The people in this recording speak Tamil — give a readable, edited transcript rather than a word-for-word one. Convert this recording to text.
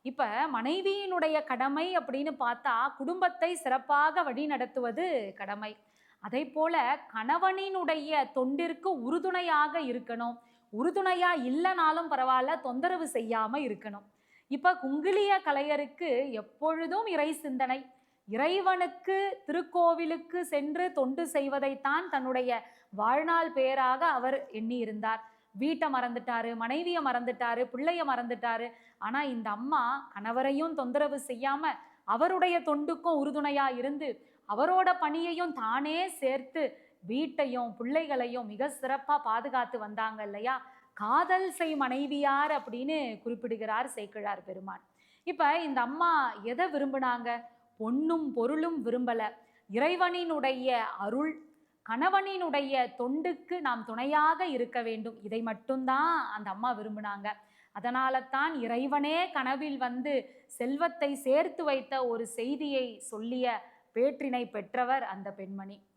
இப்ப மனைவியினுடைய கடமை அப்படின்னு பார்த்தா, குடும்பத்தை சிறப்பாக வழிநடத்துவது கடமை. அதைப்போல கணவனினுடைய தொண்டிற்கு உறுதுணையாக இருக்கணும். உறுதுணையா இல்லனாலும் பரவால்ல, தொந்தரவு செய்யாம இருக்கணும். இப்ப குங்கிலிய கலையருக்கு எப்பொழுதும் இறை சிந்தனை. இறைவனுக்கு திருக்கோவிலுக்கு சென்று தொண்டு செய்வதைத்தான் தன்னுடைய வாழ்நாள் பேராக அவர் எண்ணியிருந்தார். வீட்ட மறந்துட்டாரு, மனைவிய மறந்துட்டாரு, பிள்ளைய மறந்துட்டாரு. ஆனா இந்த அம்மா கணவரையும் தொந்தரவு செய்யாம, அவருடைய தொண்டுக்கும் உறுதுணையா இருந்து, அவரோட பணியையும் தானே சேர்த்து, வீட்டையும், பிள்ளைகளையும் மிக சிறப்பா பாதுகாத்து வந்தாங்க இல்லையா? காதல் செய் மனைவியார் அப்படின்னு குறிப்பிடுகிறார் சேக்கிழார் பெருமான். இப்ப இந்த அம்மா எத விரும்புனாங்க? பொன்னும் பொருளும் விரும்பல. இறைவனினுடைய அருள், கணவனினுடைய தொண்டுக்கு நாம் துணையாக இருக்க வேண்டும். இதை மட்டும் தான் அந்த அம்மா விரும்புனாங்க. அதனால தான் இறைவனே கனவில் வந்து செல்வத்தை சேர்த்து வைத்த ஒரு செய்தியை சொல்லிய பேற்றினை பெற்றவர் அந்த பெண்மணி.